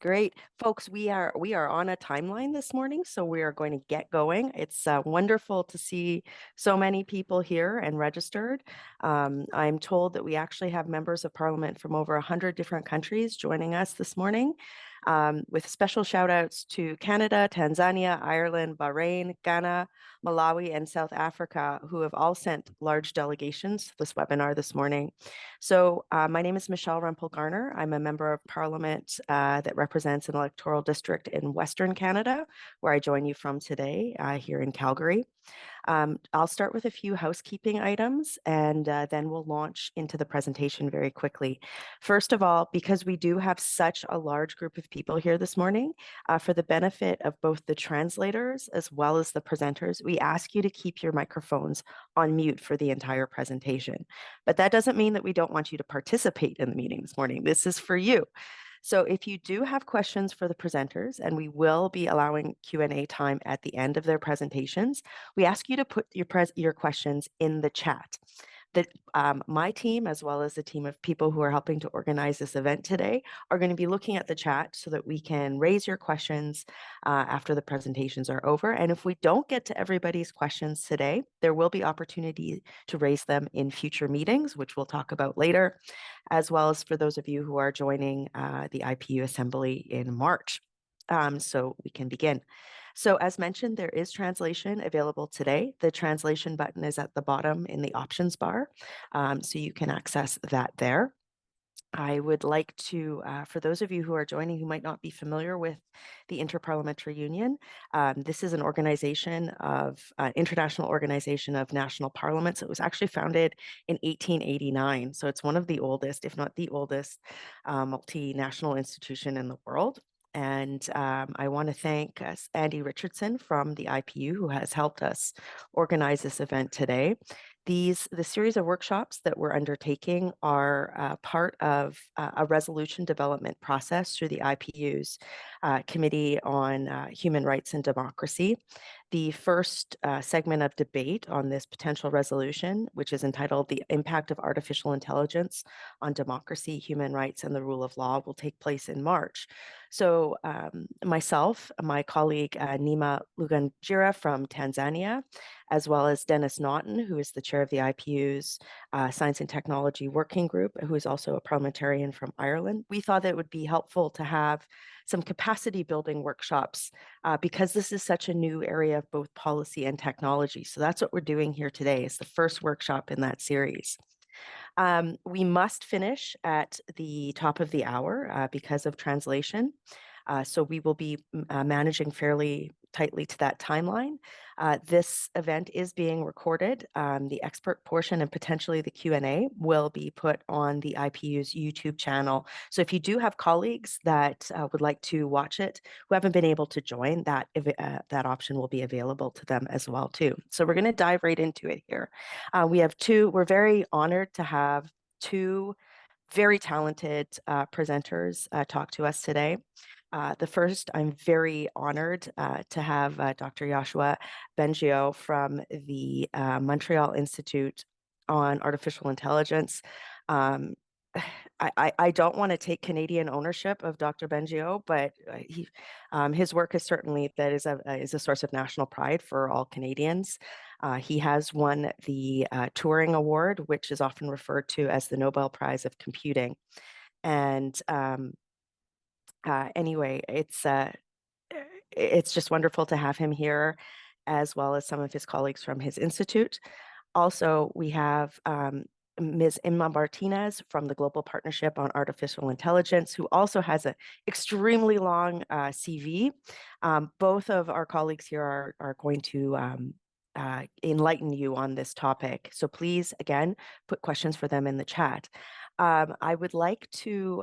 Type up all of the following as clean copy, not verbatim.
Great. Folks, we are on a timeline this morning, so we are going to get going. It's wonderful to see so many people here and registered. I'm told that we actually have members of parliament from over 100 different countries joining us this morning, with special shout outs to Canada, Tanzania, Ireland, Bahrain, Ghana, Malawi, and South Africa, who have all sent large delegations to this webinar this morning. So my name is Michelle Rempel Garner. I'm a member of parliament that represents an electoral district in Western Canada, where I join you from today here in Calgary. I'll start with a few housekeeping items and then we'll launch into the presentation very quickly. First of all, because we do have such a large group of people here this morning, for the benefit of both the translators as well as the presenters, we ask you to keep your microphones on mute for the entire presentation. But that doesn't mean that we don't want you to participate in the meeting this morning. This is for you. So if you do have questions for the presenters, and we will be allowing Q&A time at the end of their presentations, we ask you to put your questions in the chat. My team, as well as the team of people who are helping to organize this event today, are going to be looking at the chat so that we can raise your questions after the presentations are over. And if we don't get to everybody's questions today, there will be opportunity to raise them in future meetings, which we'll talk about later, as well as for those of you who are joining the IPU Assembly in March. So we can begin. So as mentioned, there is translation available today. The translation button is at the bottom in the options bar, so you can access that there. I would like to, for those of you who are joining who might not be familiar with the Inter-Parliamentary Union, this is an organization of, international organization of national parliaments. It was actually founded in 1889, so it's one of the oldest, if not the oldest, multinational institution in the world. And I want to thank Andy Richardson from the IPU, who has helped us organize this event today. The series of workshops that we're undertaking are part of a resolution development process through the IPU's Committee on Human Rights and Democracy. The first segment of debate on this potential resolution, which is entitled "The Impact of Artificial Intelligence on Democracy, Human Rights, and the Rule of Law," will take place in March. So myself, my colleague Inma Martinez from Tanzania, as well as Dennis Naughton, who is the chair of the IPU's Science and Technology Working Group, who is also a parliamentarian from Ireland, we thought that it would be helpful to have some capacity building workshops because this is such a new area of both policy and technology. So that's what we're doing here today, is the first workshop in that series. We must finish at the top of the hour because of translation. So we will be managing fairly tightly to that timeline. This event is being recorded. The expert portion and potentially the Q&A will be put on the IPU's YouTube channel. So if you do have colleagues that would like to watch it, who haven't been able to join, that option will be available to them as well too. So we're going to dive right into it here. We're very honored to have two very talented presenters talk to us today. The first, I'm very honored to have Dr. Yoshua Bengio from the Montreal Institute on Artificial Intelligence. I don't want to take Canadian ownership of Dr. Bengio, but his work is certainly is a source of national pride for all Canadians. He has won the Turing Award, which is often referred to as the Nobel Prize of Computing. And anyway, it's just wonderful to have him here, as well as some of his colleagues from his institute. Also, we have Ms. Inma Martinez from the Global Partnership on Artificial Intelligence, who also has an extremely long CV. Both of our colleagues here are going to enlighten you on this topic. So please, again, put questions for them in the chat. I would like to,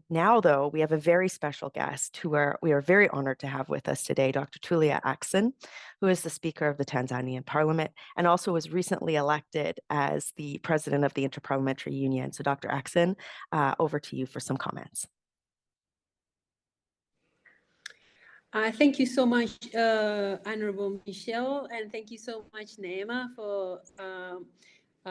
now though, we have a very special guest we are very honored to have with us today, Dr. Tulia Ackson, who is the Speaker of the Tanzanian Parliament and also was recently elected as the President of the Inter-Parliamentary Union. So Dr. Ackson, over to you for some comments. Thank you so much, Honorable Michelle, and thank you so much, Neema, for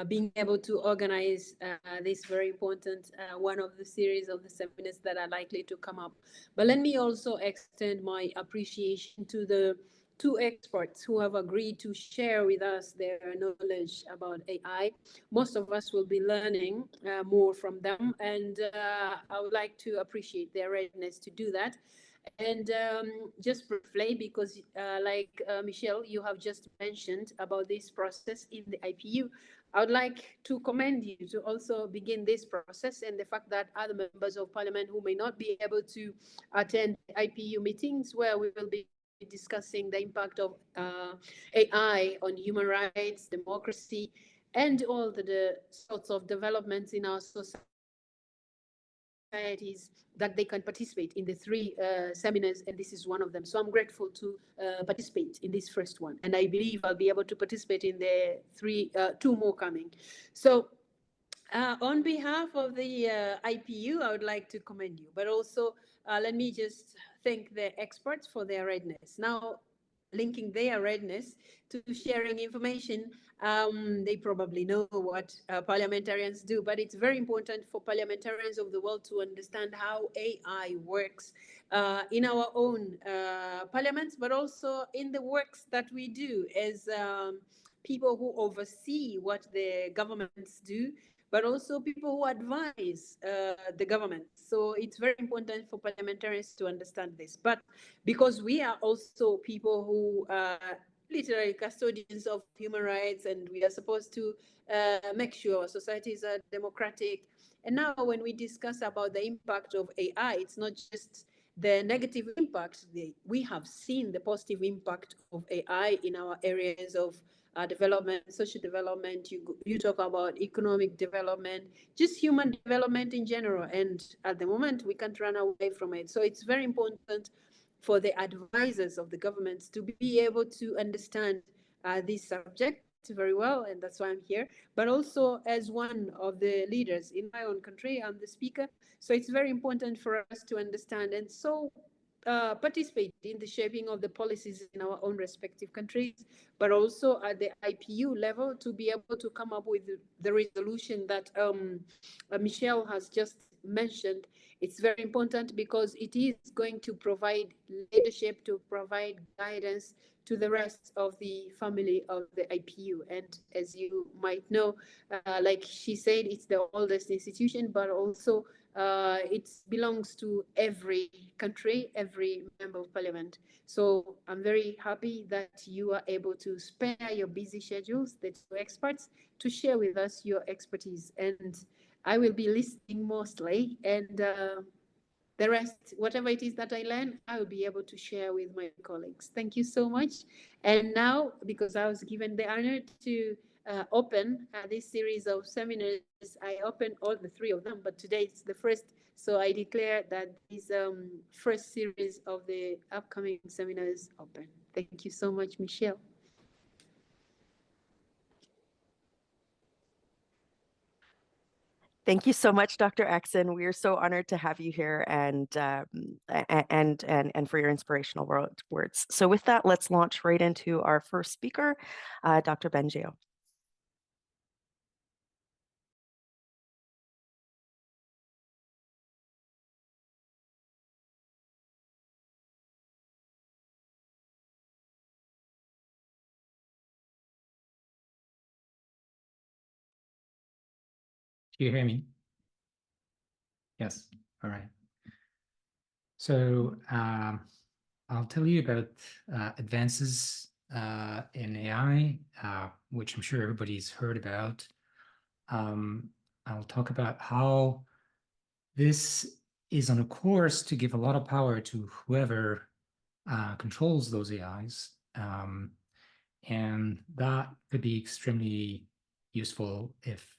being able to organize this very important one of the series of the seminars that are likely to come up. But let me also extend my appreciation to the two experts who have agreed to share with us their knowledge about AI. Most of us will be learning more from them, and I would like to appreciate their readiness to do that. And just briefly, because Michelle, you have just mentioned about this process in the IPU, I would like to commend you to also begin this process, and the fact that other members of parliament who may not be able to attend IPU meetings where we will be discussing the impact of AI on human rights, democracy, and all the sorts of developments in our society, that they can participate in the three seminars, and this is one of them. So I'm grateful to participate in this first one, and I believe I'll be able to participate in the two more coming. So on behalf of the IPU, I would like to commend you, but also let me just thank the experts for their readiness. Now, linking their readiness to sharing information, they probably know what parliamentarians do, but it's very important for parliamentarians of the world to understand how AI works in our own parliaments, but also in the works that we do as people who oversee what the governments do, but also people who advise the government. So it's very important for parliamentarians to understand this. But because we are also people who are literally custodians of human rights, and we are supposed to make sure our societies are democratic. And now when we discuss about the impact of AI, it's not just the negative impact. We have seen the positive impact of AI in our areas of development, social development. You talk about economic development, just human development in general. And at the moment, we can't run away from it. So it's very important for the advisors of the governments to be able to understand this subject very well, and that's why I'm here. But also as one of the leaders in my own country, I'm the speaker. So it's very important for us to understand and so participate in the shaping of the policies in our own respective countries, but also at the IPU level to be able to come up with the resolution that Michelle has just mentioned. It's very important because it is going to provide leadership, to provide guidance to the rest of the family of the IPU. And as you might know, like she said, it's the oldest institution, but also it belongs to every country, every member of parliament. So I'm very happy that you are able to spare your busy schedules, the two experts, to share with us your expertise. And I will be listening mostly, and the rest, whatever it is that I learn, I will be able to share with my colleagues. Thank you so much. And now, because I was given the honor to open this series of seminars, I opened all the three of them, but today it's the first. So I declare that this first series of the upcoming seminars open. Thank you so much, Michelle. Thank you so much, Dr. Ackson. We are so honored to have you here and for your inspirational words. So with that, let's launch right into our first speaker, Dr. Bengio. Do you hear me? Yes. All right. So I'll tell you about advances in AI, which I'm sure everybody's heard about. I'll talk about how this is on a course to give a lot of power to whoever controls those AIs. And that could be extremely useful if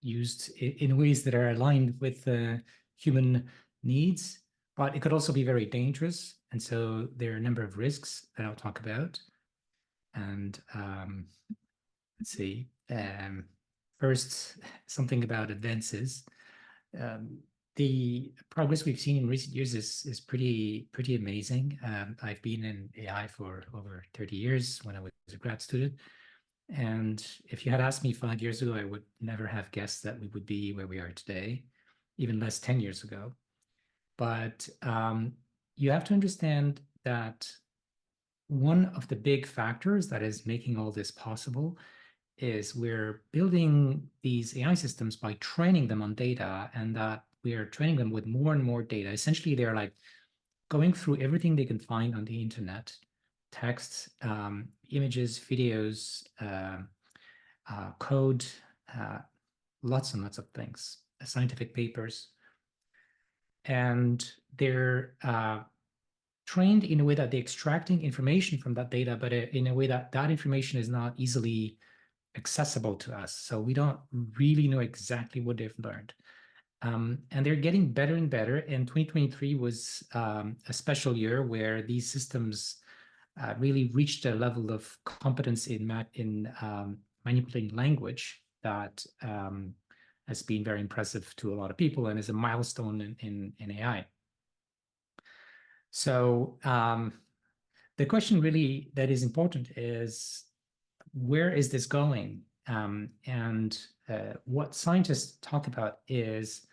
used in ways that are aligned with human needs, but it could also be very dangerous. And so there are a number of risks that I'll talk about. And let's see, first, something about advances. The progress we've seen in recent years is pretty amazing. I've been in AI for over 30 years when I was a grad student. And if you had asked me 5 years ago, I would never have guessed that we would be where we are today, even less 10 years ago. But you have to understand that one of the big factors that is making all this possible is we're building these AI systems by training them on data, and that we're training them with more and more data. Essentially, they're like going through everything they can find on the internet, texts, images, videos, code, lots and lots of things, scientific papers. And they're trained in a way that they're extracting information from that data, but in a way that that information is not easily accessible to us. So we don't really know exactly what they've learned. And they're getting better and better. And 2023 was a special year where these systems really reached a level of competence in manipulating language that has been very impressive to a lot of people and is a milestone in AI. So the question really that is important is, where is this going? And what scientists talk about is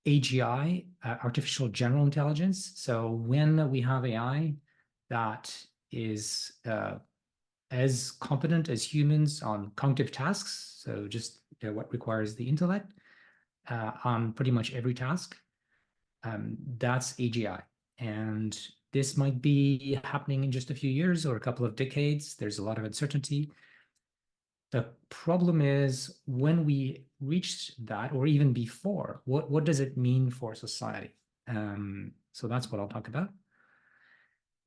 AGI, artificial general intelligence. So when we have AI that is as competent as humans on cognitive tasks, so just what requires the intellect on pretty much every task, that's AGI. And this might be happening in just a few years or a couple of decades. There's a lot of uncertainty. The problem is when we reach that, or even before, what does it mean for society? So that's what I'll talk about.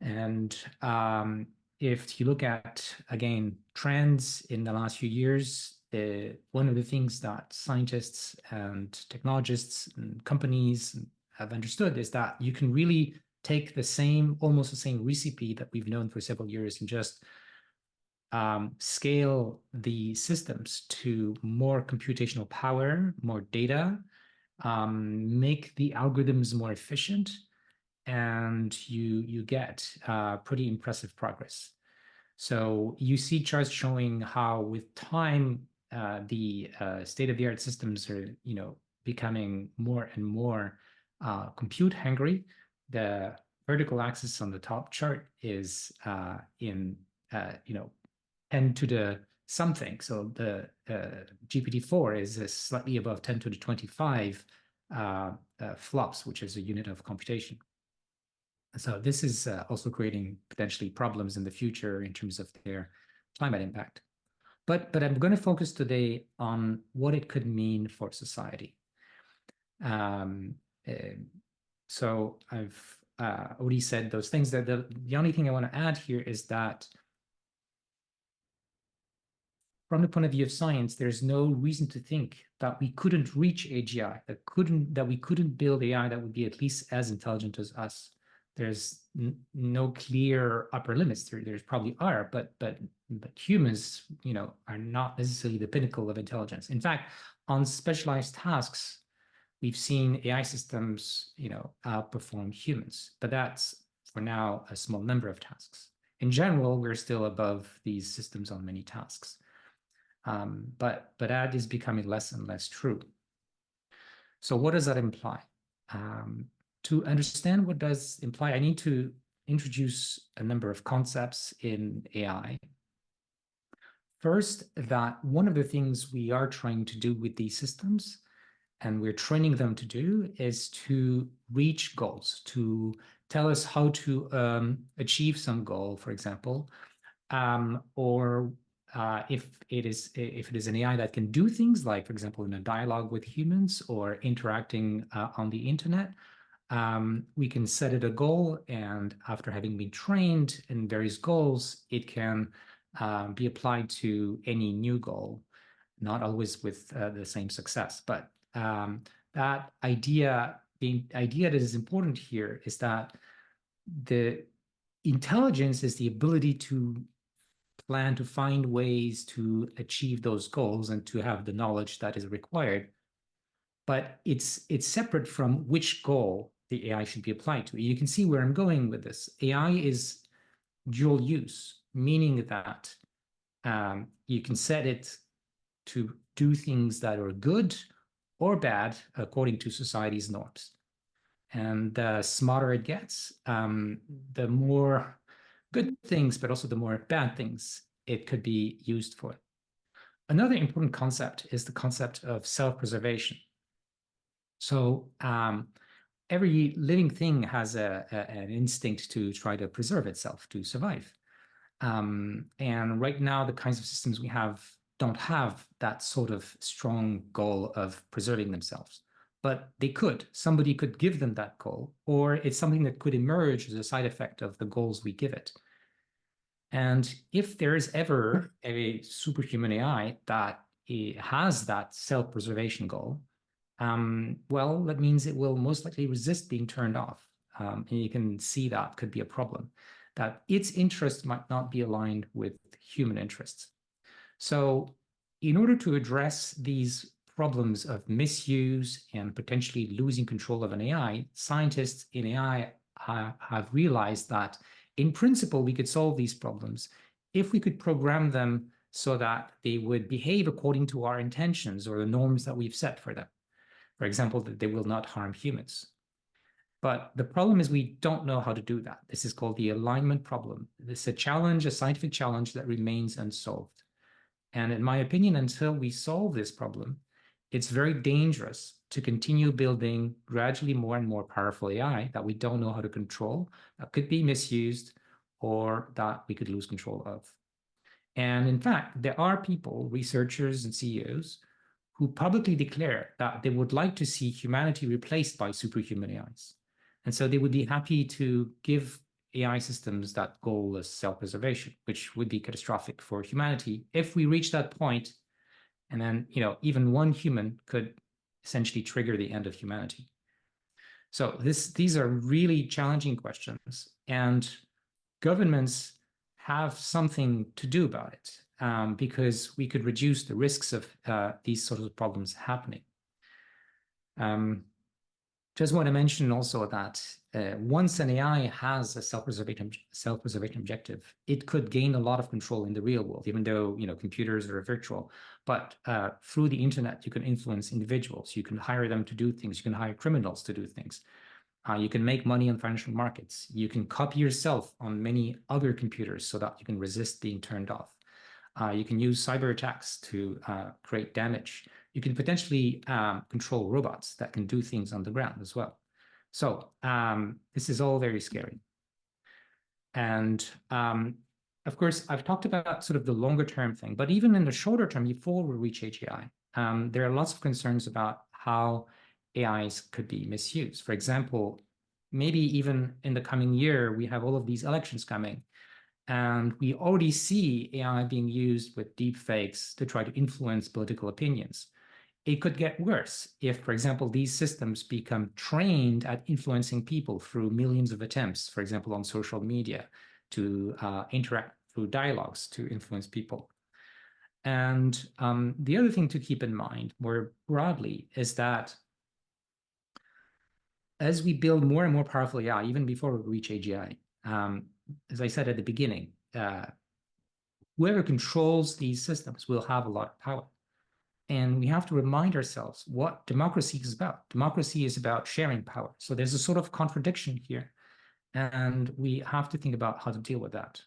And if you look at, again, trends in the last few years, one of the things that scientists and technologists and companies have understood is that you can really take the same, almost the same recipe that we've known for several years and just scale the systems to more computational power, more data, make the algorithms more efficient, and you get pretty impressive progress. So you see charts showing how with time, the state-of-the-art systems are, becoming more and more compute hungry. The vertical axis on the top chart is in 10 to the something. So the GPT-4 is slightly above 10 to the 25 flops, which is a unit of computation. So this is also creating potentially problems in the future in terms of their climate impact. But I'm going to focus today on what it could mean for society. So I've already said those things. That the only thing I want to add here is that from the point of view of science, there's no reason to think that we couldn't reach AGI, that we couldn't build AI that would be at least as intelligent as us. There's no clear upper limits. There's probably are, but humans, are not necessarily the pinnacle of intelligence. In fact, on specialized tasks, we've seen AI systems, outperform humans, but that's for now a small number of tasks. In general, we're still above these systems on many tasks. But that is becoming less and less true. So what does that imply? To understand what does imply, I need to introduce a number of concepts in AI. First, that one of the things we are trying to do with these systems, and we're training them to do, is to reach goals, to tell us how to achieve some goal, for example, or if it is an AI that can do things like, for example, in a dialogue with humans or interacting on the internet, we can set it a goal, and after having been trained in various goals, it can be applied to any new goal, not always with the same success. But that idea that is important here is that the intelligence is the ability to plan, to find ways to achieve those goals and to have the knowledge that is required. But it's separate from which goal the AI should be applied to. You can see where I'm going with this. AI is dual use, meaning that you can set it to do things that are good or bad according to society's norms. And the smarter it gets, the more good things, but also the more bad things it could be used for. Another important concept is the concept of self-preservation. So every living thing has an instinct to try to preserve itself, to survive. And right now, the kinds of systems we have don't have that sort of strong goal of preserving themselves. But they could. Somebody could give them that goal, or it's something that could emerge as a side effect of the goals we give it. And if there is ever a superhuman AI that has that self-preservation goal, well, that means it will most likely resist being turned off. And you can see that could be a problem, that its interests might not be aligned with human interests. So in order to address these problems of misuse and potentially losing control of an AI, scientists in AI have realized that in principle, we could solve these problems if we could program them so that they would behave according to our intentions or the norms that we've set for them. For example, that they will not harm humans. But the problem is we don't know how to do that. This is called the alignment problem. This is a challenge, a scientific challenge that remains unsolved. And in my opinion, until we solve this problem, it's very dangerous to continue building gradually more and more powerful AI that we don't know how to control, that could be misused, or that we could lose control of. And in fact, there are people, researchers and CEOs, who publicly declare that they would like to see humanity replaced by superhuman AIs. And so they would be happy to give AI systems that goal of self-preservation, which would be catastrophic for humanity if we reach that point. And then, even one human could essentially trigger the end of humanity. So these are really challenging questions, and governments have something to do about it, because we could reduce the risks of these sorts of problems happening. Just want to mention also that once an AI has a self-preservation objective, it could gain a lot of control in the real world, even though computers are virtual. But through the internet, you can influence individuals. You can hire them to do things. You can hire criminals to do things. You can make money on financial markets. You can copy yourself on many other computers so that you can resist being turned off. You can use cyber attacks to create damage. You can potentially control robots that can do things on the ground as well. So this is all very scary. And of course, I've talked about sort of the longer term thing, but even in the shorter term, before we reach AGI, there are lots of concerns about how AIs could be misused. For example, maybe even in the coming year, we have all of these elections coming, and we already see AI being used with deep fakes to try to influence political opinions. It could get worse if, for example, these systems become trained at influencing people through millions of attempts, for example, on social media, to interact through dialogues to influence people. And the other thing to keep in mind more broadly is that as we build more and more powerful AI, even before we reach AGI, as I said at the beginning, whoever controls these systems will have a lot of power. And we have to remind ourselves what democracy is about. Democracy is about sharing power. So there's a sort of contradiction here, and we have to think about how to deal with that.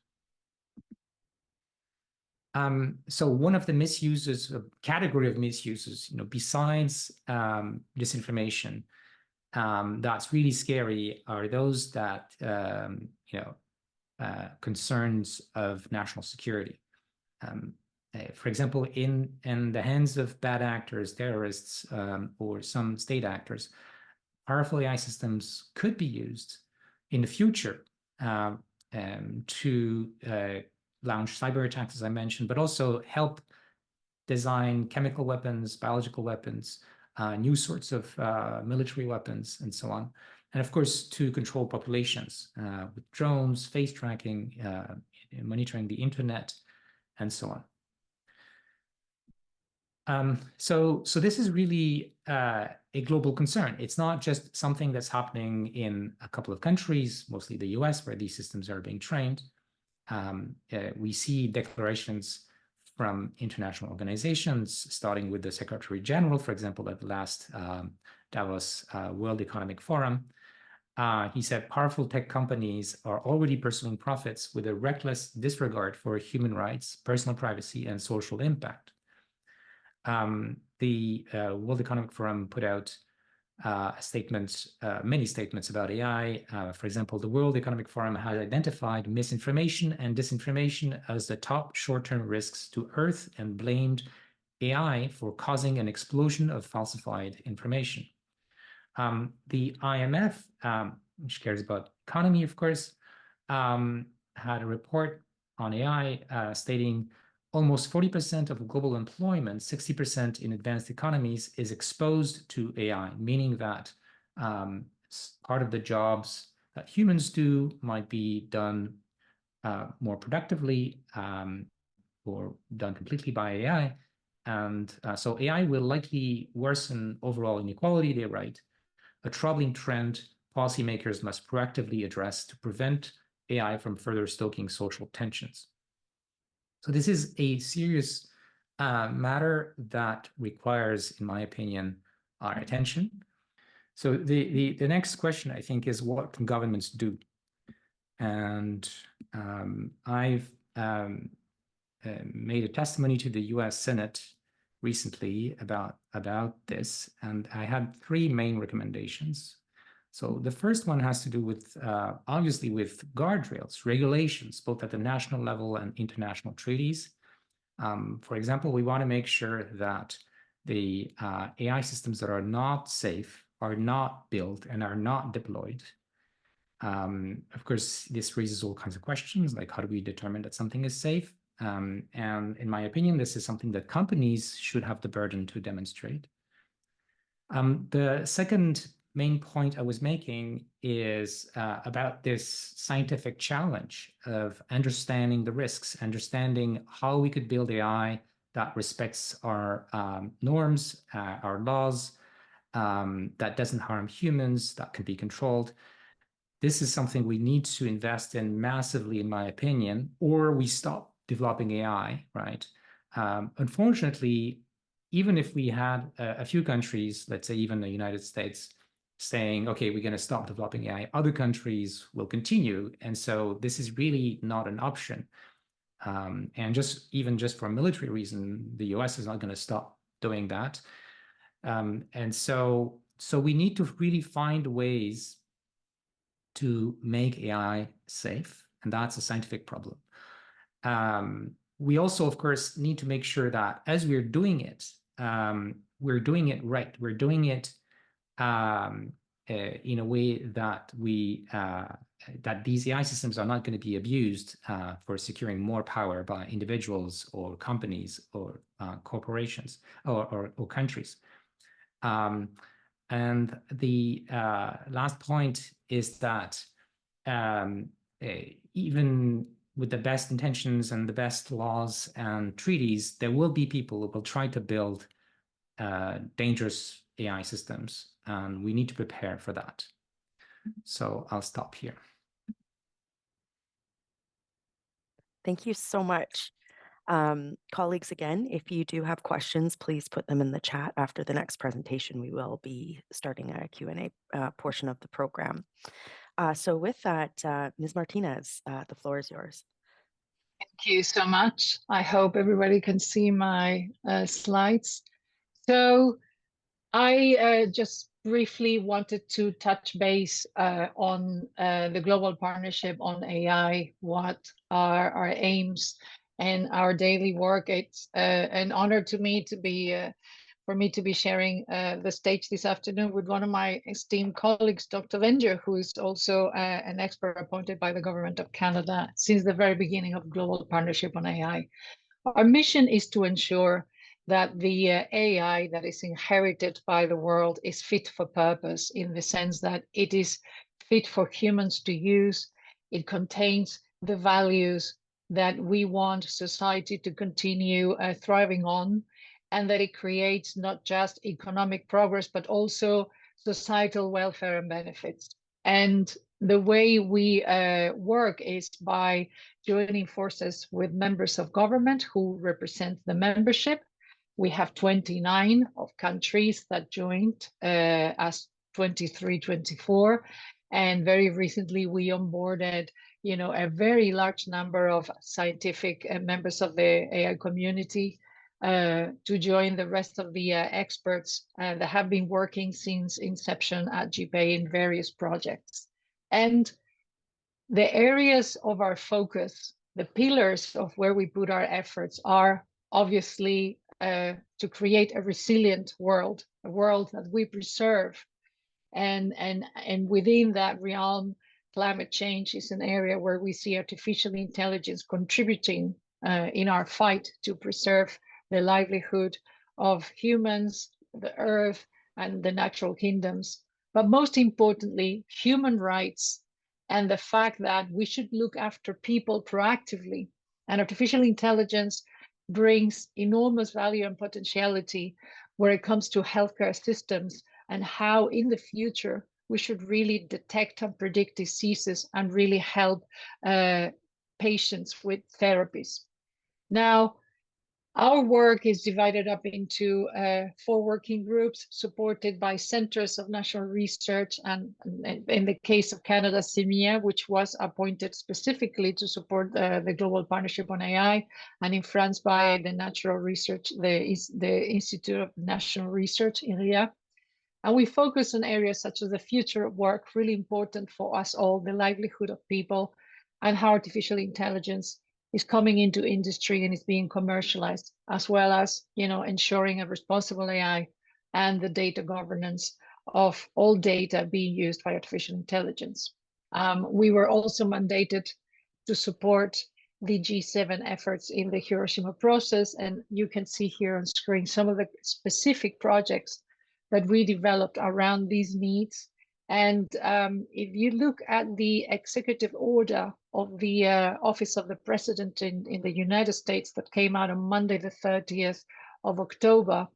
So one of the misuses, a category of misuses, besides disinformation, that's really scary are those that concerns of national security. For example, in the hands of bad actors, terrorists, or some state actors, powerful AI systems could be used in the future to launch cyber attacks, as I mentioned, but also help design chemical weapons, biological weapons, new sorts of military weapons, and so on. And of course, to control populations with drones, face tracking, monitoring the internet, and so on. So this is really a global concern. It's not just something that's happening in a couple of countries, mostly the US, where these systems are being trained. We see declarations from international organizations, starting with the Secretary General, for example, at the last Davos World Economic Forum. He said powerful tech companies are already pursuing profits with a reckless disregard for human rights, personal privacy, and social impact. The World Economic Forum put out many statements about AI. For example, the World Economic Forum has identified misinformation and disinformation as the top short-term risks to Earth and blamed AI for causing an explosion of falsified information. The IMF, which cares about economy, of course, had a report on AI stating almost 40% of global employment, 60% in advanced economies, is exposed to AI, meaning that part of the jobs that humans do might be done more productively or done completely by AI. And so AI will likely worsen overall inequality, they write, a troubling trend policymakers must proactively address to prevent AI from further stoking social tensions. So this is a serious matter that requires, in my opinion, our attention. So the next question, I think, is what can governments do? And I've made a testimony to the US Senate recently about this, and I had three main recommendations. So the first one has to do with, obviously, with guardrails, regulations, both at the national level and international treaties. For example, we want to make sure that the AI systems that are not safe are not built and are not deployed. Of course, this raises all kinds of questions, like how do we determine that something is safe? And in my opinion, this is something that companies should have the burden to demonstrate. The second main point I was making is about this scientific challenge of understanding the risks, understanding how we could build AI that respects our norms, our laws, that doesn't harm humans, that can be controlled. This is something we need to invest in massively, in my opinion, or we stop developing AI, right? Unfortunately, even if we had a few countries, let's say even the United States, saying, okay, we're going to stop developing AI, other countries will continue. And so this is really not an option. And even just for a military reason, the US is not going to stop doing that. And so we need to really find ways to make AI safe, and that's a scientific problem. We also, of course, need to make sure that as we're doing it right. We're doing it in a way that that these AI systems are not going to be abused for securing more power by individuals or companies or corporations or countries. And the last point is that even with the best intentions and the best laws and treaties, there will be people who will try to build dangerous AI systems, and we need to prepare for that. So I'll stop here. Thank you so much. Colleagues, again, if you do have questions, please put them in the chat. After the next presentation, we will be starting a Q&A portion of the program. So with that, Ms. Martinez, the floor is yours. Thank you so much. I hope everybody can see my slides. So I just briefly wanted to touch base on the global partnership on AI, what are our aims and our daily work. It's an honor to me to be for me to be sharing the stage this afternoon with one of my esteemed colleagues, Dr. Bengio, who is also an expert appointed by the Government of Canada since the very beginning of Global Partnership on AI. Our mission is to ensure that the AI that is inherited by the world is fit for purpose, in the sense that it is fit for humans to use. It contains the values that we want society to continue thriving on, and that it creates not just economic progress, but also societal welfare and benefits. And the way we work is by joining forces with members of government who represent the membership. We have 29 of countries that joined as 23, 24. And very recently we onboarded, a very large number of scientific members of the AI community to join the rest of the experts that have been working since inception at GPAI in various projects. And the areas of our focus, the pillars of where we put our efforts are obviously to create a resilient world, a world that we preserve. And within that realm, climate change is an area where we see artificial intelligence contributing in our fight to preserve the livelihood of humans, the earth, and the natural kingdoms. But most importantly, human rights and the fact that we should look after people proactively. And artificial intelligence brings enormous value and potentiality where it comes to healthcare systems and how in the future we should really detect and predict diseases and really help patients with therapies. Now, our work is divided up into 4 working groups supported by centers of national research, and in the case of Canada, CEMIA, which was appointed specifically to support the Global Partnership on AI, and in France by the Natural Research, the Institute of National Research, INRIA. And we focus on areas such as the future of work, really important for us all, the livelihood of people, and how artificial intelligence is coming into industry and is being commercialized, as well as, ensuring a responsible AI and the data governance of all data being used by artificial intelligence. We were also mandated to support the G7 efforts in the Hiroshima process, and you can see here on screen some of the specific projects that we developed around these needs. And if you look at the executive order of the Office of the President in the United States that came out on Monday, the 30th of October,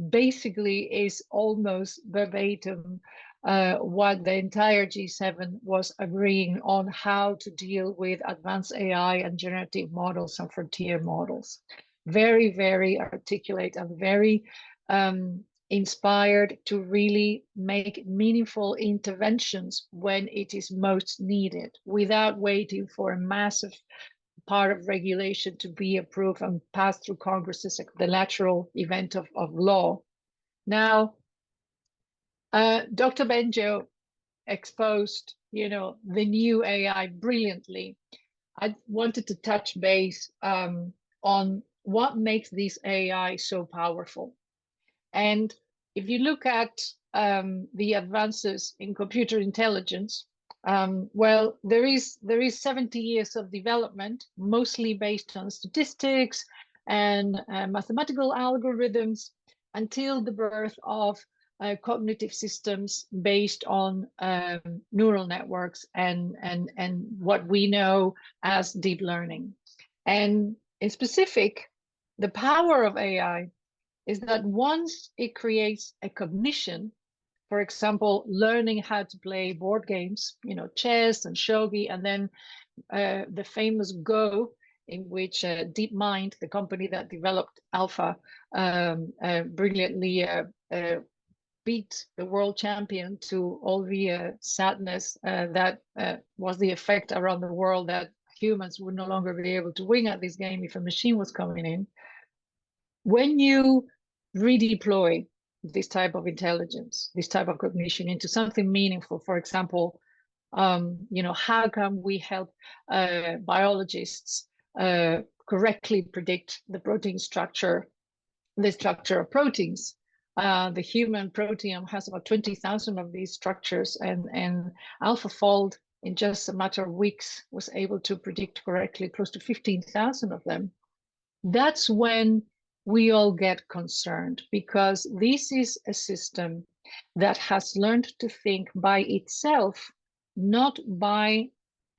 basically is almost verbatim what the entire G7 was agreeing on how to deal with advanced AI and generative models and frontier models. Very, very articulate and very inspired to really make meaningful interventions when it is most needed, without waiting for a massive part of regulation to be approved and passed through Congress as the natural event of law. Now, Dr. Bengio exposed, the new AI brilliantly. I wanted to touch base on what makes this AI so powerful. And if you look at the advances in computer intelligence, well, there is 70 years of development, mostly based on statistics and mathematical algorithms, until the birth of cognitive systems based on neural networks and what we know as deep learning. And in specific, the power of AI is that once it creates a cognition, for example, learning how to play board games, chess and shogi, and then the famous Go, in which DeepMind, the company that developed Alpha, brilliantly beat the world champion, to all the sadness that was the effect around the world that humans would no longer be able to win at this game if a machine was coming in. When you redeploy this type of intelligence, this type of cognition into something meaningful, for example, how can we help biologists correctly predict the protein structure, the structure of proteins? The human proteome has about 20,000 of these structures, and AlphaFold, in just a matter of weeks, was able to predict correctly close to 15,000 of them. That's when we all get concerned, because this is a system that has learned to think by itself, not by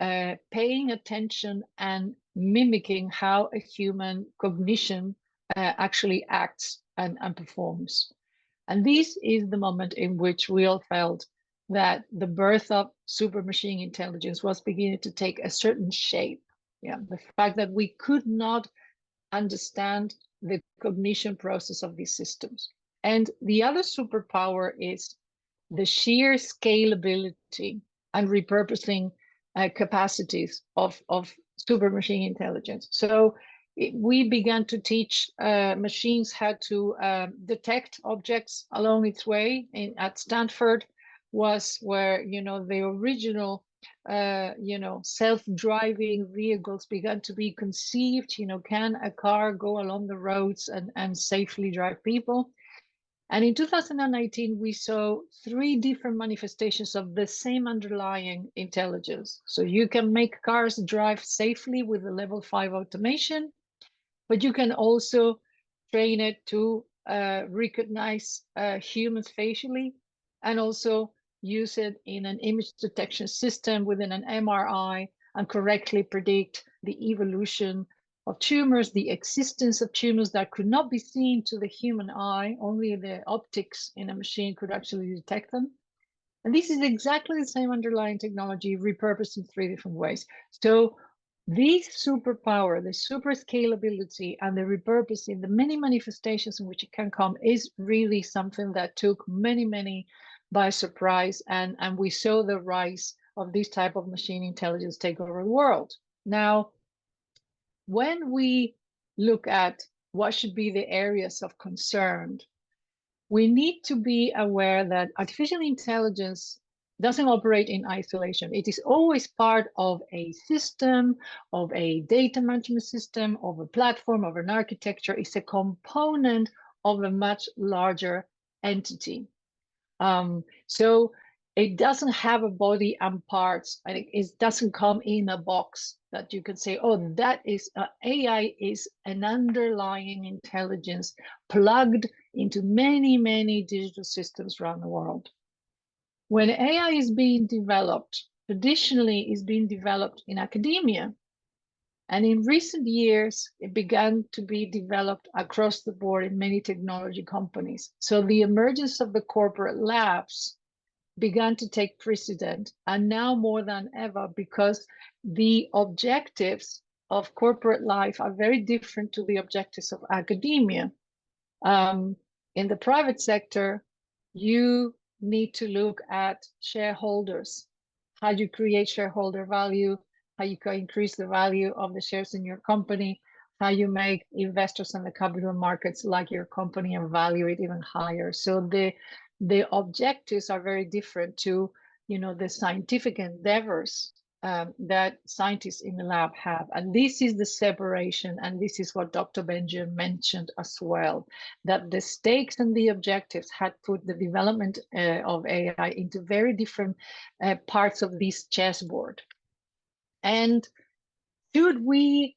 paying attention and mimicking how a human cognition actually acts and performs. And this is the moment in which we all felt that the birth of super machine intelligence was beginning to take a certain shape. Yeah, the fact that we could not understand the cognition process of these systems. And the other superpower is the sheer scalability and repurposing capacities of super machine intelligence. So we began to teach machines how to detect objects along its way. At Stanford was where, you know, the original you know, self-driving vehicles began to be conceived. You know, can a car go along the roads and safely drive people? And in 2019, we saw 3 different manifestations of the same underlying intelligence. So you can make cars drive safely with the level 5 automation, but you can also train it to recognize humans facially, and also use it in an image detection system within an MRI and correctly predict the evolution of tumors, the existence of tumors that could not be seen to the human eye. Only the optics in a machine could actually detect them. And this is exactly the same underlying technology repurposed in 3 different ways. So this superpower, the super scalability and the repurposing, the many manifestations in which it can come, is really something that took many by surprise. And we saw the rise of this type of machine intelligence take over the world. Now, when we look at what should be the areas of concern, we need to be aware that artificial intelligence doesn't operate in isolation. It is always part of a system, of a data management system, of a platform, of an architecture. It's a component of a much larger entity. So it doesn't have a body and parts. It doesn't come in a box that you can say, oh, that is AI is an underlying intelligence plugged into many digital systems around the world. When AI is being developed, traditionally is being developed in academia. And in recent years, it began to be developed across the board in many technology companies. So the emergence of the corporate labs began to take precedent, and now more than ever, because the objectives of corporate life are very different to the objectives of academia. In the private sector, you need to look at shareholders, how you create shareholder value, how you can increase the value of the shares in your company, how you make investors in the capital markets like your company and value it even higher. So the objectives are very different to, you know, the scientific endeavors that scientists in the lab have. And this is the separation, and this is what Dr. Bengio mentioned as well, that the stakes and the objectives had put the development of AI into very different parts of this chessboard. And should we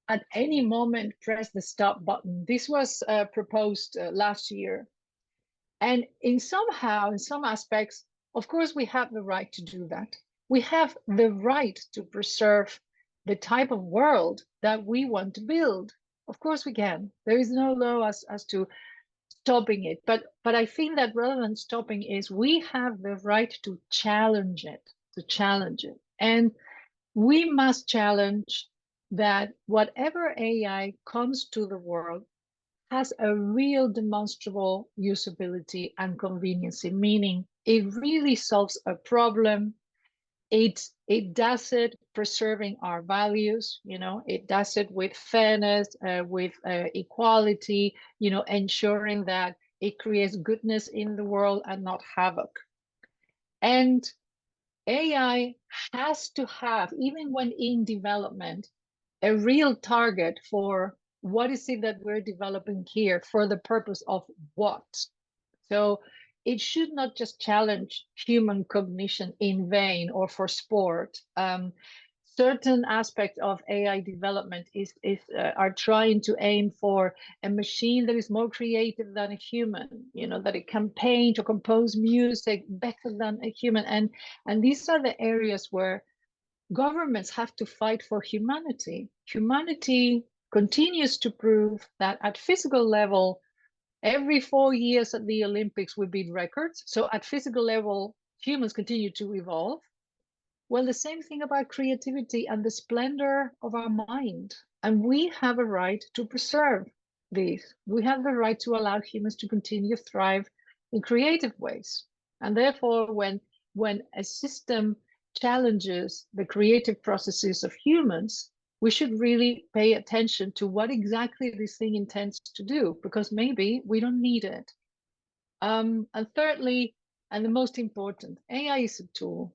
at any moment press the stop button? This was proposed last year. And in some aspects, of course, we have the right to do that. We have the right to preserve the type of world that we want to build. Of course we can. There is no law as to stopping it. But I think that rather than stopping is we have the right to challenge it, And we must challenge that whatever AI comes to the world has a real demonstrable usability and conveniency, meaning it really solves a problem. It does it preserving our values, you know, it does it with fairness, with equality, you know, ensuring that it creates goodness in the world and not havoc. And AI has to have, even when in development, a real target for what is it that we're developing here, for the purpose of what. So it should not just challenge human cognition in vain or for sport. Certain aspects of AI development are trying to aim for a machine that is more creative than a human, you know, that it can paint or compose music better than a human. And these are the areas where governments have to fight for humanity. Humanity continues to prove that at physical level, every 4 years at the Olympics, we beat records. So at physical level, humans continue to evolve. Well, the same thing about creativity and the splendor of our mind. And we have a right to preserve these. We have the right to allow humans to continue to thrive in creative ways. And therefore, when a system challenges the creative processes of humans, we should really pay attention to what exactly this thing intends to do, because maybe we don't need it. And thirdly, and the most important, AI is a tool.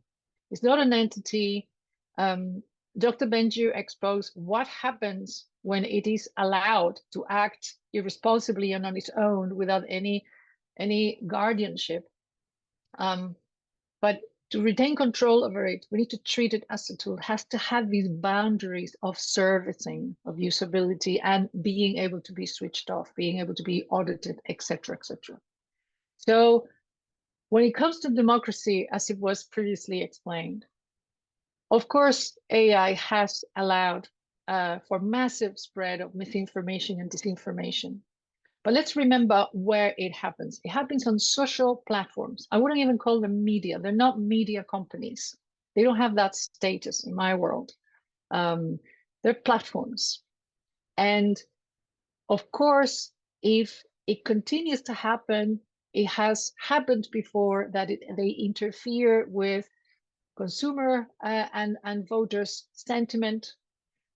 It's not an entity. Dr. Bengio exposed what happens when it is allowed to act irresponsibly and on its own without any guardianship. But to retain control over it, we need to treat it as a tool. It has to have these boundaries of servicing, of usability, and being able to be switched off, being able to be audited, etc., etc. So when it comes to democracy, as it was previously explained, of course, AI has allowed for massive spread of misinformation and disinformation. But let's remember where it happens. It happens on social platforms. I wouldn't even call them media. They're not media companies. They don't have that status in my world. They're platforms. And of course, if it continues to happen, it has happened before that they interfere with consumer and voters' sentiment,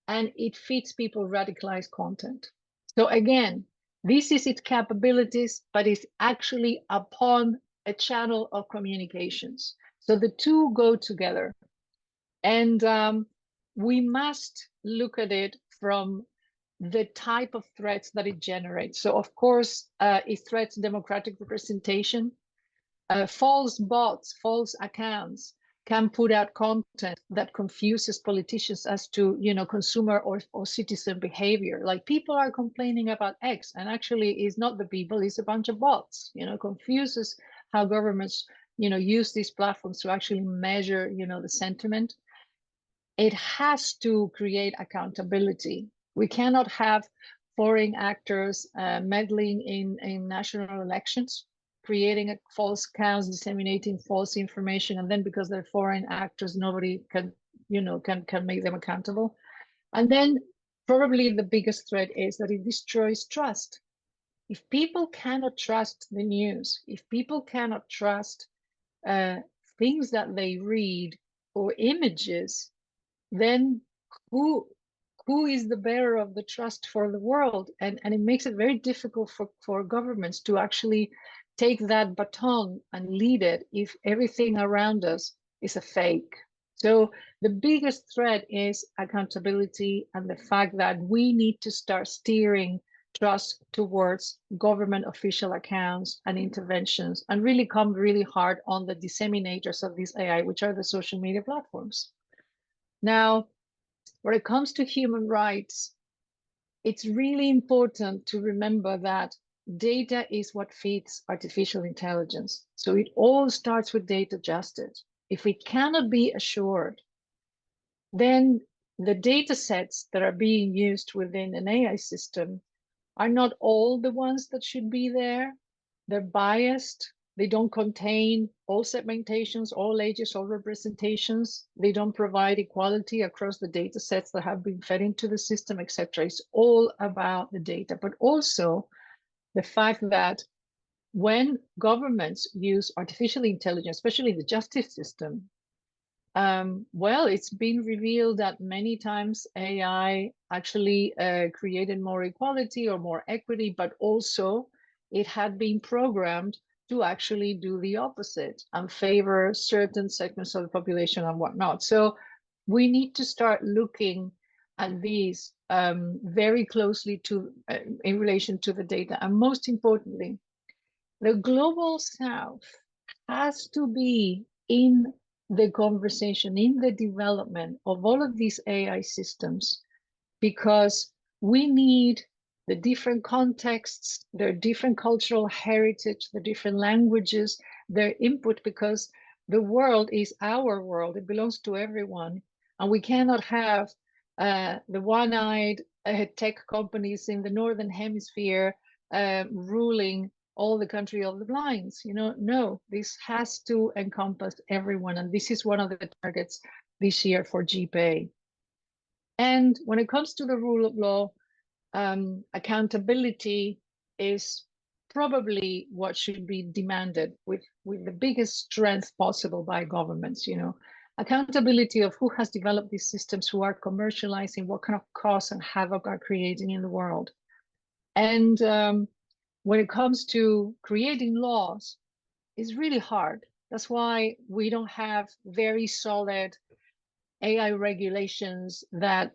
and it feeds people radicalized content. So again, this is its capabilities, but it's actually upon a channel of communications. So the two go together. And we must look at it from the type of threats that it generates. So of course, it threats democratic representation. False bots, false accounts can put out content that confuses politicians as to, consumer or citizen behavior. Like, people are complaining about X, and actually it's not the people, it's a bunch of bots. Confuses how governments, use these platforms to actually measure, the sentiment. It has to create accountability. We cannot have foreign actors meddling in national elections, creating false accounts, disseminating false information, and then because they're foreign actors, nobody can make them accountable. And then probably the biggest threat is that it destroys trust. If people cannot trust the news, if people cannot trust things that they read or images, then who is the bearer of the trust for the world? And it makes it very difficult for governments to actually take that baton and lead it if everything around us is a fake. So the biggest threat is accountability, and the fact that we need to start steering trust towards government official accounts and interventions, and really come really hard on the disseminators of this AI, which are the social media platforms. Now, when it comes to human rights, it's really important to remember that data is what feeds artificial intelligence. So it all starts with data justice. If we cannot be assured, then the data sets that are being used within an AI system are not all the ones that should be there. They're biased. They don't contain all segmentations, all ages, all representations. They don't provide equality across the data sets that have been fed into the system, etc. It's all about the data, but also the fact that when governments use artificial intelligence, especially the justice system, well, it's been revealed that many times AI actually created more equality or more equity, but also it had been programmed to actually do the opposite and favor certain segments of the population and whatnot. So we need to start looking at these very closely in relation to the data. And most importantly, the global South has to be in the conversation, in the development of all of these AI systems, because we need the different contexts, their different cultural heritage, the different languages, their input, because the world is our world. It belongs to everyone. And we cannot have the one-eyed tech companies in the Northern Hemisphere ruling all the country of the blinds. No, this has to encompass everyone, and this is one of the targets this year for GPAI. And when it comes to the rule of law, accountability is probably what should be demanded with the biggest strength possible by governments. Accountability of who has developed these systems, who are commercializing, what kind of costs and havoc are creating in the world. And when it comes to creating laws, it's really hard. That's why we don't have very solid AI regulations that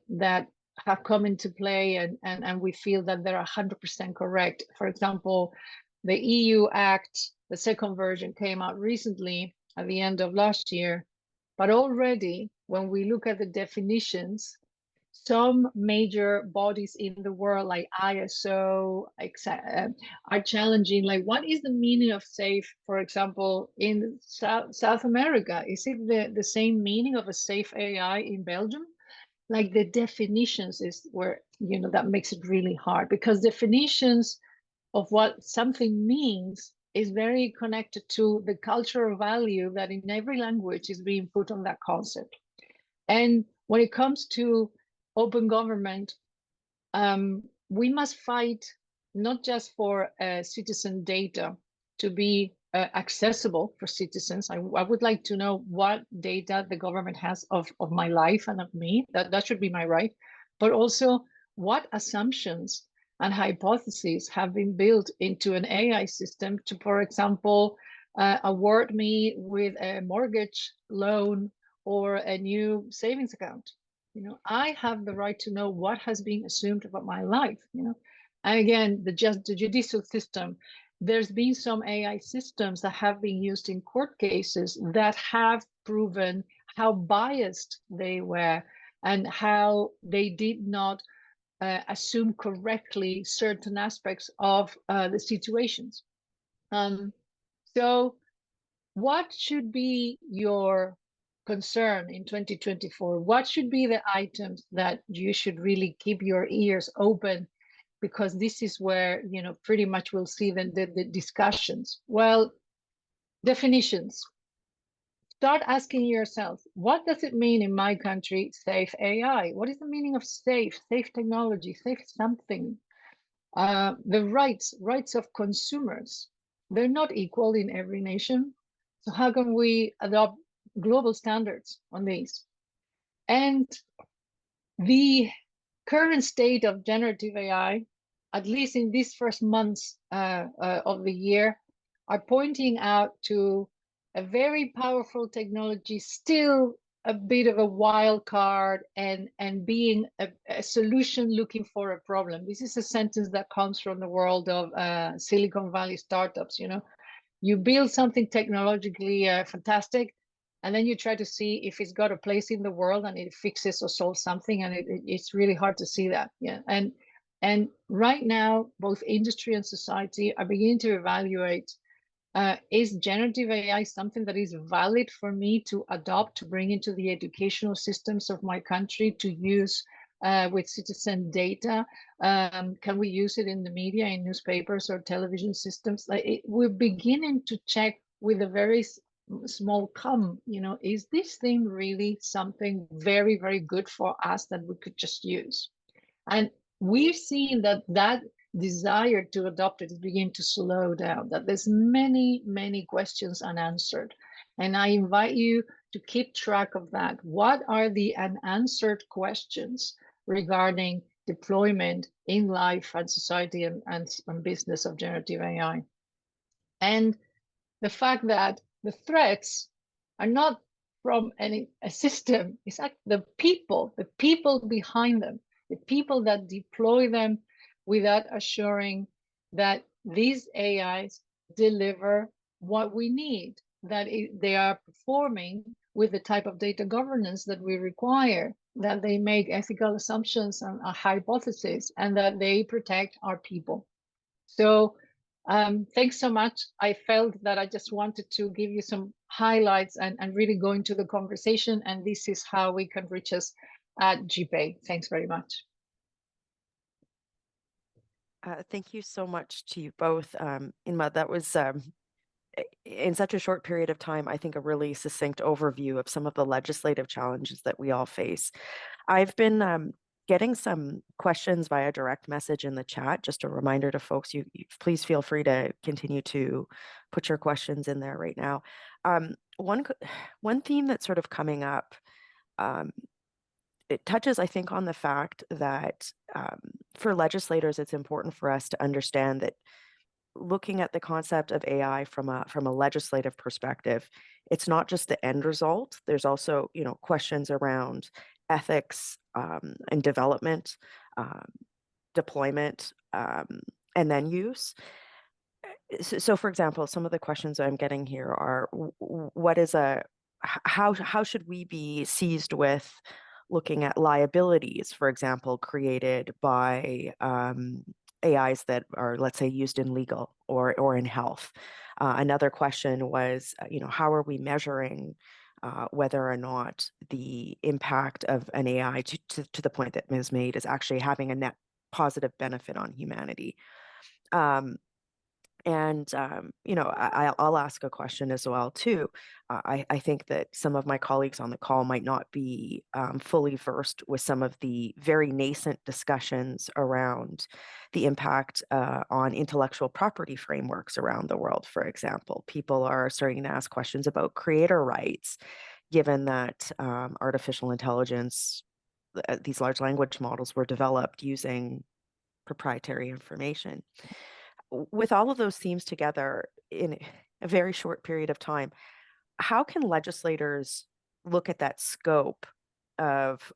have come into play, and we feel that they're 100% correct. For example, the EU Act, the second version, came out recently at the end of last year. But already, when we look at the definitions, some major bodies in the world, like ISO, are challenging, like, what is the meaning of safe, for example, in South America? Is it the same meaning of a safe AI in Belgium? Like, the definitions is where, that makes it really hard, because definitions of what something means is very connected to the cultural value that in every language is being put on that concept. And when it comes to open government, we must fight not just for citizen data to be accessible for citizens. I would like to know what data the government has of my life and of me. That should be my right. But also, what assumptions and hypotheses have been built into an AI system to, for example, award me with a mortgage loan or a new savings account. I have the right to know what has been assumed about my life. And again, the judicial system, there's been some AI systems that have been used in court cases that have proven how biased they were and how they did not assume correctly certain aspects of the situations. So what should be your concern in 2024? What should be the items that you should really keep your ears open? Because this is where, pretty much we'll see the discussions. Well, definitions. Start asking yourself, what does it mean in my country, safe AI? What is the meaning of safe technology, safe something? The rights of consumers, they're not equal in every nation. So how can we adopt global standards on these? And the current state of generative AI, at least in these first months of the year, are pointing out to a very powerful technology, still a bit of a wild card, and being a solution looking for a problem. This is a sentence that comes from the world of Silicon Valley startups. You build something technologically fantastic, and then you try to see if it's got a place in the world and it fixes or solves something, and it's really hard to see that. And right now, both industry and society are beginning to evaluate, is generative AI something that is valid for me to adopt, to bring into the educational systems of my country, to use with citizen data? Can we use it in the media, in newspapers or television systems? We're beginning to check with a very small is this thing really something very, very good for us that we could just use? And we're seeing that desire to adopt it is beginning to slow down, that there's many, many questions unanswered. And I invite you to keep track of that. What are the unanswered questions regarding deployment in life and society and business of generative AI? And the fact that the threats are not from a system, it's like the people behind them, the people that deploy them without assuring that these AIs deliver what we need, that they are performing with the type of data governance that we require, that they make ethical assumptions and hypotheses, and that they protect our people. So thanks so much. I felt that I just wanted to give you some highlights and really go into the conversation, and this is how we can reach us at GPAI. Thanks very much. Thank you so much to you both. Inma, that was in such a short period of time, I think a really succinct overview of some of the legislative challenges that we all face. I've been getting some questions via direct message in the chat. Just a reminder to folks, you please feel free to continue to put your questions in there right now. One theme that's sort of coming up, it touches, I think, on the fact that for legislators, it's important for us to understand that looking at the concept of AI from a legislative perspective, it's not just the end result. There's also, questions around ethics and development, deployment, and then use. So, for example, some of the questions I'm getting here are: how should we be seized with looking at liabilities, for example, created by AIs that are, let's say, used in legal or in health? Another question was, how are we measuring whether or not the impact of an AI to the point that Ms. made is actually having a net positive benefit on humanity? I'll ask a question as well, too. I think that some of my colleagues on the call might not be fully versed with some of the very nascent discussions around the impact on intellectual property frameworks around the world, for example. People are starting to ask questions about creator rights, given that artificial intelligence, these large language models were developed using proprietary information. With all of those themes together in a very short period of time, how can legislators look at that scope of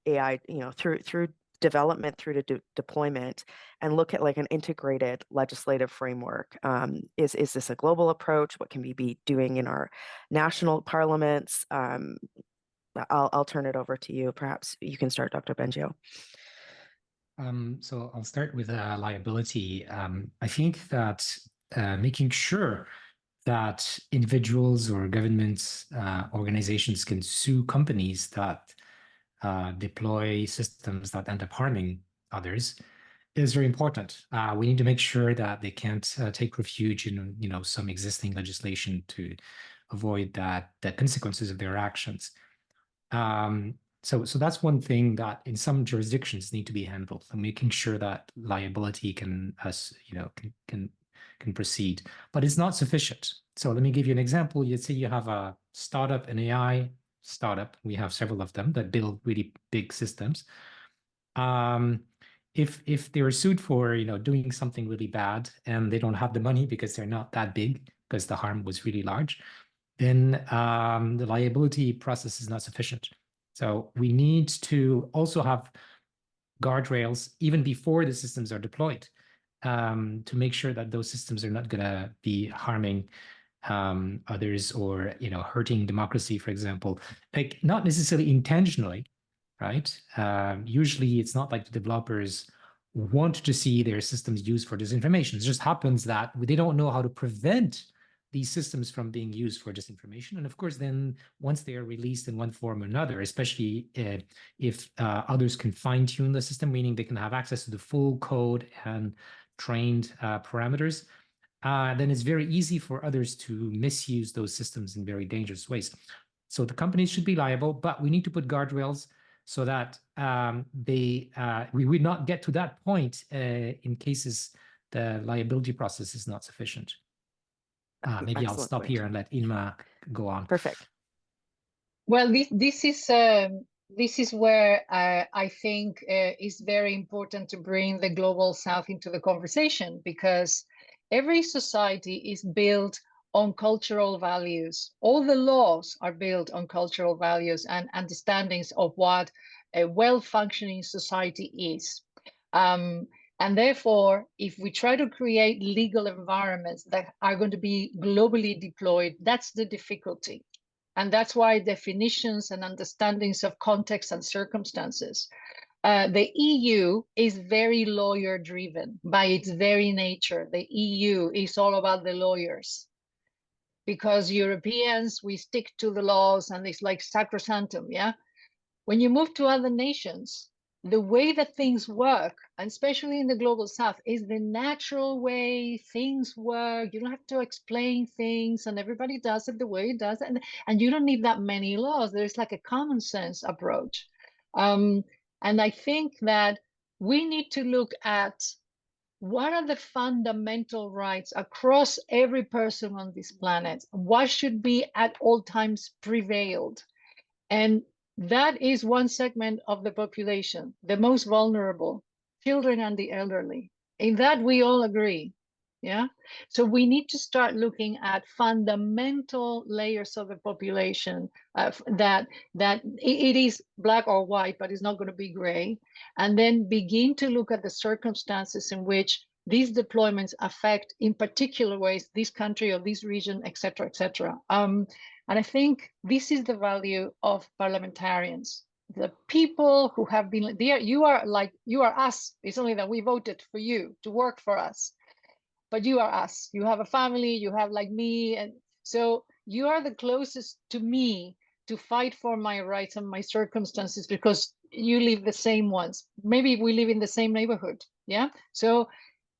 AI, through development through to deployment, and look at like an integrated legislative framework? Is this a global approach? What can we be doing in our national parliaments? I'll turn it over to you. Perhaps you can start, Dr. Bengio. So I'll start with liability. I think that making sure that individuals or governments, organizations can sue companies that deploy systems that end up harming others is very important. We need to make sure that they can't take refuge in, some existing legislation to avoid the consequences of their actions. So that's one thing that in some jurisdictions need to be handled, and making sure that liability can proceed, but it's not sufficient. So let me give you an example. Let's say you have a startup, an AI startup. We have several of them that build really big systems. If they're sued for doing something really bad and they don't have the money because they're not that big, because the harm was really large, then the liability process is not sufficient. So we need to also have guardrails even before the systems are deployed, to make sure that those systems are not going to be harming others or hurting democracy, for example. Like, not necessarily intentionally, right? Usually it's not like the developers want to see their systems used for disinformation. It just happens that they don't know how to prevent these systems from being used for disinformation. And of course, then once they are released in one form or another, especially if others can fine-tune the system, meaning they can have access to the full code and trained parameters, then it's very easy for others to misuse those systems in very dangerous ways. So the companies should be liable, but we need to put guardrails so that we would not get to that point in cases the liability process is not sufficient. Maybe Excellent I'll stop point. here and let Inma go on. Perfect. Well, this is where I think it's very important to bring the global south into the conversation, because every society is built on cultural values. All the laws are built on cultural values and understandings of what a well-functioning society is. And therefore, if we try to create legal environments that are going to be globally deployed, that's the difficulty. And that's why definitions and understandings of context and circumstances. The EU is very lawyer driven by its very nature. The EU is all about the lawyers, because Europeans, we stick to the laws and it's like sacrosanctum, yeah? When you move to other nations, the way that things work, and especially in the global south, is the natural way things work. You don't have to explain things, and everybody does it the way it does, and you don't need that many laws. There's like a common sense approach. And I think that we need to look at what are the fundamental rights across every person on this planet? What should be at all times prevailed? And that is one segment of the population, the most vulnerable, children and the elderly. In that we all agree. Yeah. So we need to start looking at fundamental layers of the population that it is black or white, but it's not going to be gray. And then begin to look at the circumstances in which these deployments affect in particular ways this country or this region, et cetera, et cetera. And I think this is the value of parliamentarians. The people who have been there, you are us. It's only that we voted for you to work for us. But you are us. You have a family, you have like me. And so you are the closest to me to fight for my rights and my circumstances because you live the same ones. Maybe we live in the same neighborhood. Yeah. So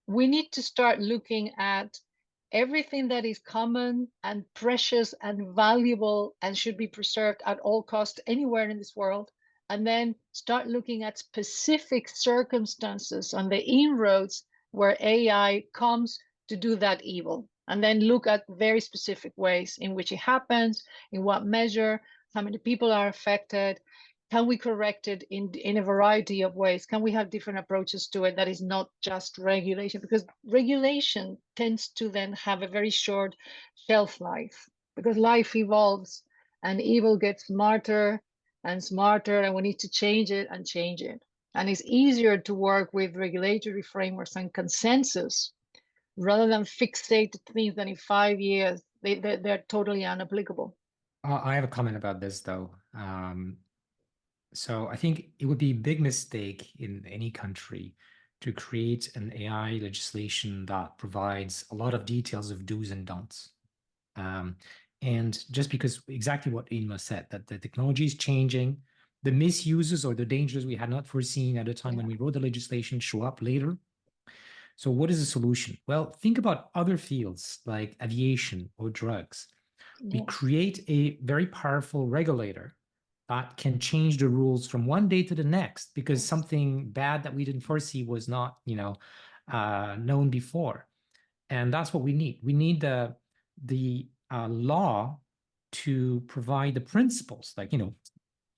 we need to start looking at everything that is common and precious and valuable and should be preserved at all costs anywhere in this world. And then start looking at specific circumstances on the inroads where AI comes to do that evil. And then look at very specific ways in which it happens, in what measure, how many people are affected. Can we correct it in a variety of ways? Can we have different approaches to it that is not just regulation? Because regulation tends to then have a very short shelf life because life evolves and evil gets smarter and smarter, and we need to change it and change it. And it's easier to work with regulatory frameworks and consensus rather than fixated things that in 5 years, they're totally unapplicable. I have a comment about this, though. So I think it would be a big mistake in any country to create an AI legislation that provides a lot of details of do's and don'ts. And just because exactly what Inma said, that the technology is changing, the misuses or the dangers we had not foreseen at a time when we wrote the legislation show up later. So what is the solution? Well, think about other fields like aviation or drugs. We create a very powerful regulator that can change the rules from one day to the next because something bad that we didn't foresee was not, known before. And that's what we need. We need the law to provide the principles, like,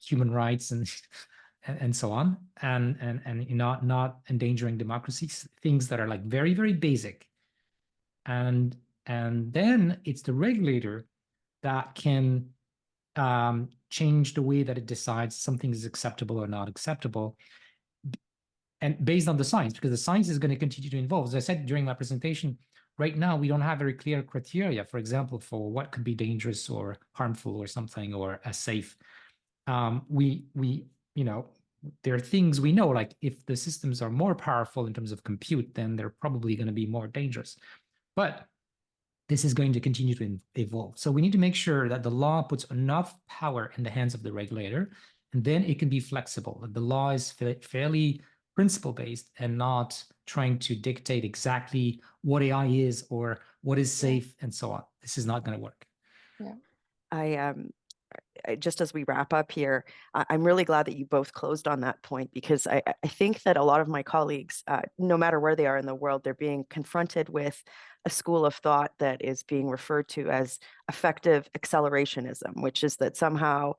human rights and so on, and not endangering democracies, things that are like very, very basic. And then it's the regulator that can change the way that it decides something is acceptable or not acceptable, and based on the science, because the science is going to continue to evolve. As I said during my presentation, right now we don't have very clear criteria, for example, for what could be dangerous or harmful or something, or as safe. There are things we know, like if the systems are more powerful in terms of compute, then they're probably going to be more dangerous. But this is going to continue to evolve. So we need to make sure that the law puts enough power in the hands of the regulator, and then it can be flexible. The law is fairly principle-based and not trying to dictate exactly what AI is or what is safe and so on. This is not going to work. Yeah. Just as we wrap up here, I'm really glad that you both closed on that point, because I think that a lot of my colleagues, no matter where they are in the world, they're being confronted with a school of thought that is being referred to as effective accelerationism, which is that somehow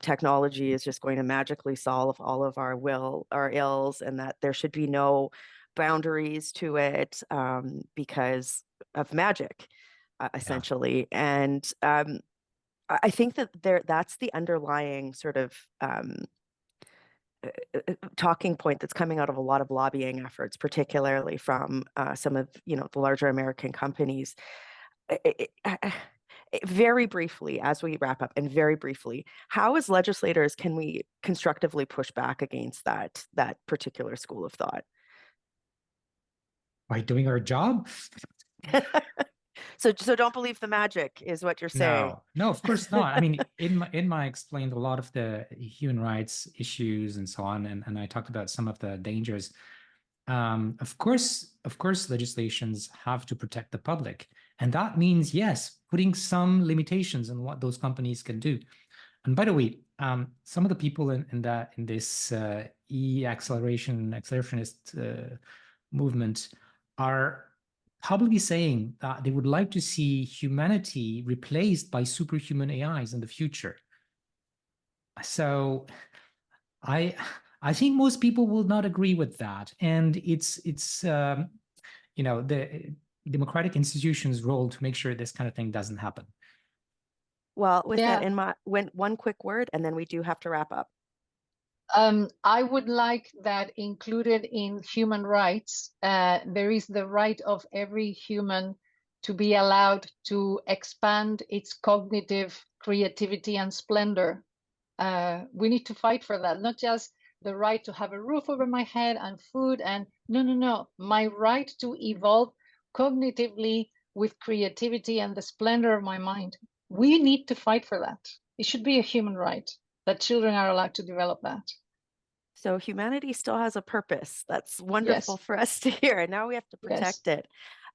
technology is just going to magically solve all of our ills, and that there should be no boundaries to it because of magic, essentially. And I think that that's the underlying sort of talking point that's coming out of a lot of lobbying efforts, particularly from some of the larger American companies. Very briefly, as we wrap up, and very briefly, how as legislators can we constructively push back against that particular school of thought? By doing our job. So don't believe the magic is what you're saying. No, of course not. I mean, Inma explained a lot of the human rights issues and so on, and I talked about some of the dangers. Of course, legislations have to protect the public, and that means, yes, putting some limitations on what those companies can do. And by the way, some of the people in this accelerationist movement are probably saying that they would like to see humanity replaced by superhuman AIs in the future. So I think most people will not agree with that, and it's the democratic institutions' role to make sure this kind of thing doesn't happen. Well, with Yeah. that in mind, one quick word, and then we do have to wrap up. I would like that included in human rights. There is the right of every human to be allowed to expand its cognitive creativity and splendor. We need to fight for that, not just the right to have a roof over my head and food and no, my right to evolve cognitively with creativity and the splendor of my mind. We need to fight for that. It should be a human right that children are allowed to develop that. So humanity still has a purpose. That's wonderful Yes. for us to hear. And now we have to protect it.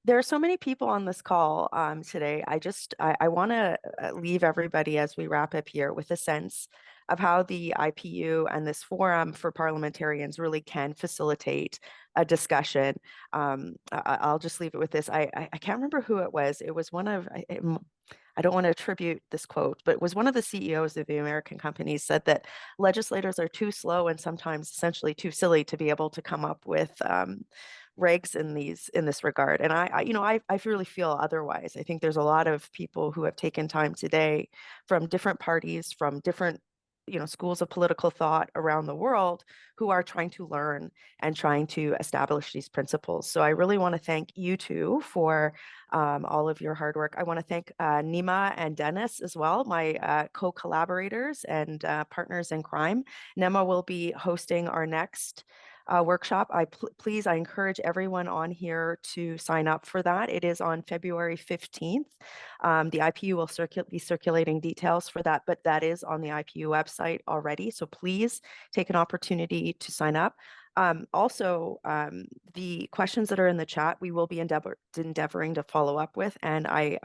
There are so many people on this call today. I want to leave everybody as we wrap up here with a sense of how the IPU and this forum for parliamentarians really can facilitate a discussion. I'll just leave it with this. I can't remember who it was. It was one of, I don't want to attribute this quote, but it was one of the CEOs of the American companies said that legislators are too slow and sometimes essentially too silly to be able to come up with regs in this regard. And I really feel otherwise. I think there's a lot of people who have taken time today from different parties, from different schools of political thought around the world who are trying to learn and trying to establish these principles. So I really want to thank you two for all of your hard work. I want to thank Nima and Dennis as well, my co-collaborators and partners in crime. Nema will be hosting our next workshop. I encourage everyone on here to sign up for that. It is on February 15th. The IPU will be circulating details for that, but that is on the IPU website already. So please take an opportunity to sign up. Also, the questions that are in the chat, we will be endeavoring to follow up with. And I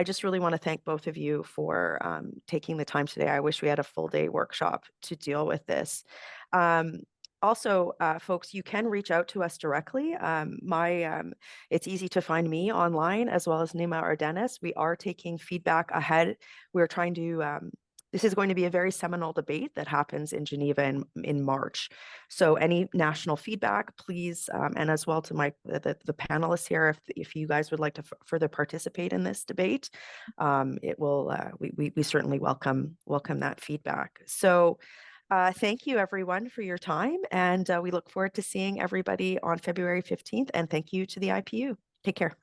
just really want to thank both of you for taking the time today. I wish we had a full day workshop to deal with this. Also, folks, you can reach out to us directly. It's easy to find me online as well as Nima or Dennis. We are taking feedback ahead. We're trying to, this is going to be a very seminal debate that happens in Geneva in March. So any national feedback, please, and as well to the panelists here, if you guys would like to further participate in this debate, we certainly welcome that feedback. So thank you, everyone, for your time. And we look forward to seeing everybody on February 15th. And thank you to the IPU. Take care.